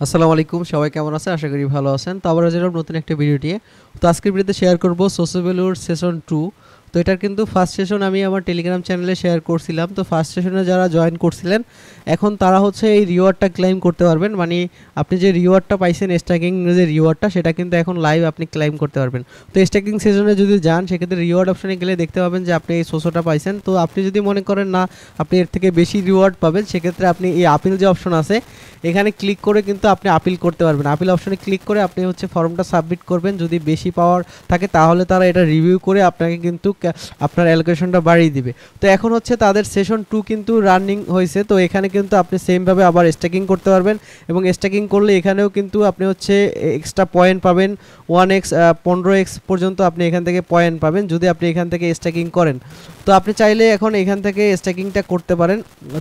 আসসালামু আলাইকুম, সবাই কেমন আছেন? আশা করি ভালো আছেন। তো আবার যেরকম নতুন একটা ভিডিও নিয়ে। তো আজকের ভিডিওতে শেয়ার করব সোসিওভ্যালুর সেশন 2। তো এটার কিন্তু ফার্স্ট সেশন আমি আমার টেলিগ্রাম চ্যানেলে শেয়ার করছিলাম। তো ফার্স্ট সেশনে যারা জয়েন করছিলেন এখন তারা হচ্ছে এই রিওয়ার্ডটা ক্লেম করতে পারবেন। মানে আপনি যে রিওয়ার্ডটা পাইছেন স্ট্যাকিং যে রিওয়ার্ডটা, সেটা কিন্তু এখন লাইভ আপনি ক্লেম করতে পারবেন। তো স্ট্যাকিং সেশনে যদি যান সেক্ষেত্রে রিওয়ার্ড অপশনে গেলে দেখতে পাবেন যে আপনি এই সোসোটা পাইছেন। তো আপনি যদি মনে করেন না আপনি এর থেকে বেশি রিওয়ার্ড পাবেন, সেক্ষেত্রে আপনি এই আপিল যে অপশন আছে এখানে ক্লিক করে কিন্তু আপনি আপিল করতে পারবেন। আপিল অপশনে ক্লিক করে আপনি হচ্ছে ফর্মটা সাবমিট করবেন। যদি বেশি পাওয়ার থাকে তাহলে তারা এটা রিভিউ করে আপনাকে কিন্তু আপনার অ্যালোকেশনটা বাড়িয়ে দিবে। তো এখন হচ্ছে তাদের সেশন 2 কিন্তু রানিং হয়েছে। তো এখানে কিন্তু আপনি সেমভাবে আবার স্ট্যাকিং করতে পারবেন এবং স্ট্যাকিং করলে এখানেও কিন্তু আপনি হচ্ছে এক্সট্রা পয়েন্ট পাবেন। 1x 15x পর্যন্ত আপনি এখান থেকে পয়েন্ট পাবেন যদি আপনি এখান থেকে স্ট্যাকিং করেন। তো আপনি চাইলে এখন এখান থেকে স্ট্যাকিংটা করতে পারেন।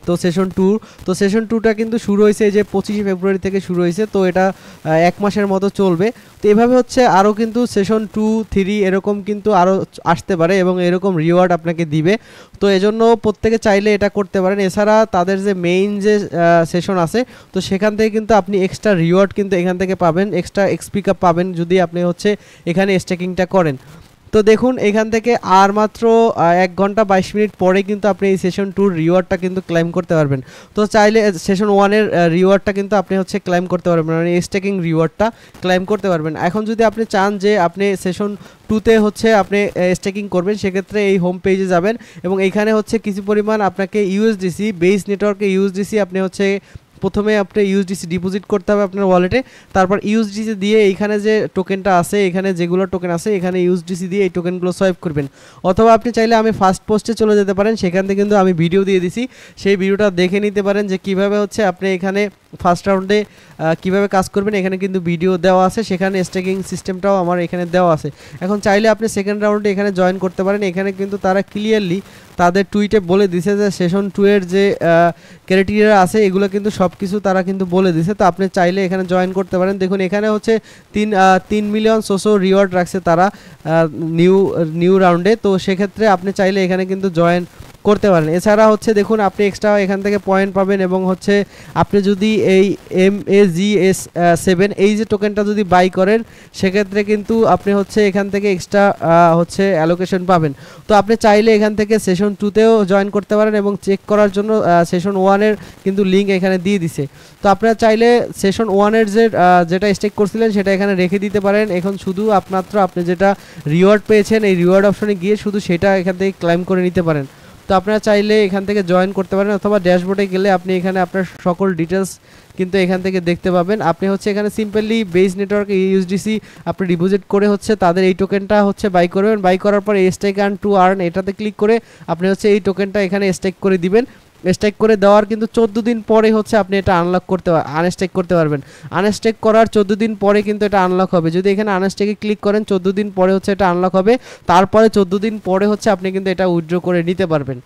তো সেশন 2, তো সেশন 2টা কিন্তু শুরু হয়েছে যে 25 ফেব্রুয়ারি থেকে শুরু হয়েছে। তো এটা 1 মাসের মতো চলবে। তো এভাবে হচ্ছে আরও কিন্তু সেশন 2, 3 এরকম কিন্তু আরও আসতে পারে এবং এরকম রিওয়ার্ড আপনাকে দিবে। তো এজন্য প্রত্যেকে চাইলে এটা করতে পারেন। এছাড়া তাদের যে মেইন যে সেশন আছে তো সেখান থেকে কিন্তু আপনি এক্সট্রা রিওয়ার্ড কিন্তু এখান থেকে পাবেন, এক্সট্রা এক্সপি কাপ পাবেন যদি আপনি হচ্ছে এখানে স্ট্যাকিংটা করেন। তো দেখুন এখান থেকে আর মাত্র 1 ঘন্টা 22 মিনিট পরে কিন্তু আপনি এই সেশন 2 রিওয়ার্ডটা কিন্তু ক্লেম করতে পারবেন। তো চাইলে সেশন 1 এর রিওয়ার্ডটা কিন্তু আপনি হচ্ছে ক্লেম করতে পারবেন, মানে স্টেকিং রিওয়ার্ডটা ক্লেম করতে পারবেন। এখন যদি আপনি চান যে আপনি সেশন 2তে হচ্ছে আপনি স্টেকিং করবেন, সেক্ষেত্রে এই হোম পেজে যাবেন এবং এইখানে হচ্ছে কিছু পরিমাণ আপনাকে ইউএসডিসি বেস নেটওয়ার্কে ইউএসডিসি আপনি হচ্ছে প্রথমে আপনি ইউএসডিসি ডিপোজিট করতে হবে আপনার ওয়ালেটে। তারপর ইউএসডিসি দিয়ে এইখানে যে টোকেনটা আছে, এখানে যেগুলো টোকেন আছে এখানে ইউএসডিসি দিয়ে এই টোকেনগুলো সোয়াইপ করবেন। অথবা আপনি চাইলে আমি ফার্স্ট পোস্টে চলে যেতে পারেন, সেখান থেকে কিন্তু আমি ভিডিও দিয়ে দিছি, সেই ভিডিওটা দেখে নিতে পারেন যে কিভাবে হচ্ছে আপনি এখানে ফার্স্ট রাউন্ডে কিভাবে কাজ করবেন। এখানে কিন্তু ভিডিও দেওয়া আছে, সেখানে স্টেকিং সিস্টেমটাও আমার এখানে দেওয়া আছে। এখন চাইলে আপনি সেকেন্ড রাউন্ডে এখানে জয়েন করতে পারেন। এখানে কিন্তু তারা ক্লিয়ারলি তাদের টুইটে বলে দিছে যে সেশন 2 এর যে ক্রাইটেরিয়া আছে এগুলো কিন্তু সব কিছু তারা কিন্তু বলে দিছে। তো আপনি চাইলে এখানে জয়েন করতে পারেন। দেখুন এখানে হচ্ছে 3 মিলিয়ন সোসো রিওয়ার্ড রাখছে তারা নিউ রাউন্ডে। তো সেক্ষেত্রে আপনি চাইলে এখানে কিন্তু জয়েন করতে পারেন। এছাড়া হচ্ছে দেখুন আপনি এক্সট্রা এখান থেকে পয়েন্ট পাবেন এবং হচ্ছে আপনি যদি এই MAGS7 এই যে টোকেনটা যদি বাই করেন সেক্ষেত্রে কিন্তু আপনি হচ্ছে এখান থেকে এক্সট্রা হচ্ছে অ্যালোকেশন পাবেন। তো আপনি চাইলে এখান থেকে সেশন 2তেও জয়েন করতে পারেন এবং চেক করার জন্য সেশন 1 এর কিন্তু লিঙ্ক এখানে দিয়ে দিছে। তো আপনারা চাইলে সেশন 1 এর যেটা স্টেক করছিলেন সেটা এখানে রেখে দিতে পারেন। এখন শুধু আপনাত্র আপনি যেটা রিওয়ার্ড পেয়েছেন এই রিওয়ার্ড অপশনে গিয়ে শুধু সেটা এখান থেকে ক্লেম করে নিতে পারেন। তো আপনারা চাইলে এখান থেকে জয়েন করতে পারেন অথবা ড্যাশবোর্ডে গেলে আপনি এখানে আপনার সকল ডিটেলস কিন্তু এখান থেকে দেখতে পাবেন। আপনি হচ্ছে এখানে সিম্পলি বেস নেটওয়ার্ক ইউএসডিসি আপনি ডিপোজিট করে হচ্ছে তাদের এই টোকেনটা হচ্ছে বাই করবেন। বাই করার পর এই স্টেক আর্ন টু আর্ন এটাতে ক্লিক করে আপনি হচ্ছে এই টোকেনটা এখানে স্টেক করে দিবেন। স্টেক করে দেওয়ার কিন্তু 14 দিন পরে হচ্ছে আপনি এটা আনলক করতে আনস্টেক করতে পারবেন। আনস্টেক করার 14 দিন পরে কিন্তু এটা আনলক হবে। যদি এখানে আনস্টেকে ক্লিক করেন 14 দিন পরে হচ্ছে এটা আনলক হবে। তারপরে 14 দিন পরে হচ্ছে আপনি কিন্তু এটা উইথড্র করে নিতে পারবেন।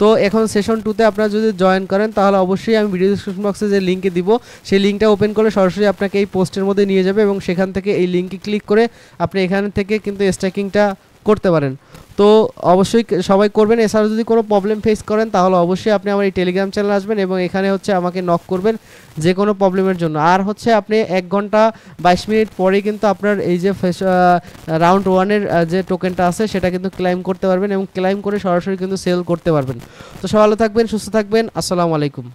তো এখন সেশন 2তে আপনারা যদি জয়েন করেন তাহলে অবশ্যই আমি ভিডিও ডিসক্রিপশন বক্সে যে লিঙ্কে দিব সেই লিঙ্কটা ওপেন করে সরাসরি আপনাকে এই পোস্টের মধ্যে নিয়ে যাবে এবং সেখান থেকে এই লিঙ্কে ক্লিক করে আপনি এখান থেকে কিন্তু স্ট্যাকিংটা করতে পারেন। তো অবশ্যই সবাই করবেন। এছাড়া যদি কোনো প্রবলেম ফেস করেন তাহলে অবশ্যই আপনি আমার এই টেলিগ্রাম চ্যানেল আসবেন এবং এখানে হচ্ছে আমাকে নক করবেন যে কোনো প্রবলেমের জন্য। আর হচ্ছে আপনি 1 ঘন্টা 22 মিনিট পরে কিন্তু আপনার এই যে রাউন্ড 1 এর যে টোকেনটা আছে সেটা কিন্তু ক্লেম করতে পারবেন এবং ক্লেম করে সরাসরি কিন্তু সেল করতে পারবেন। তো সবাই ভালো থাকবেন, সুস্থ থাকবেন। আসসালামু আলাইকুম।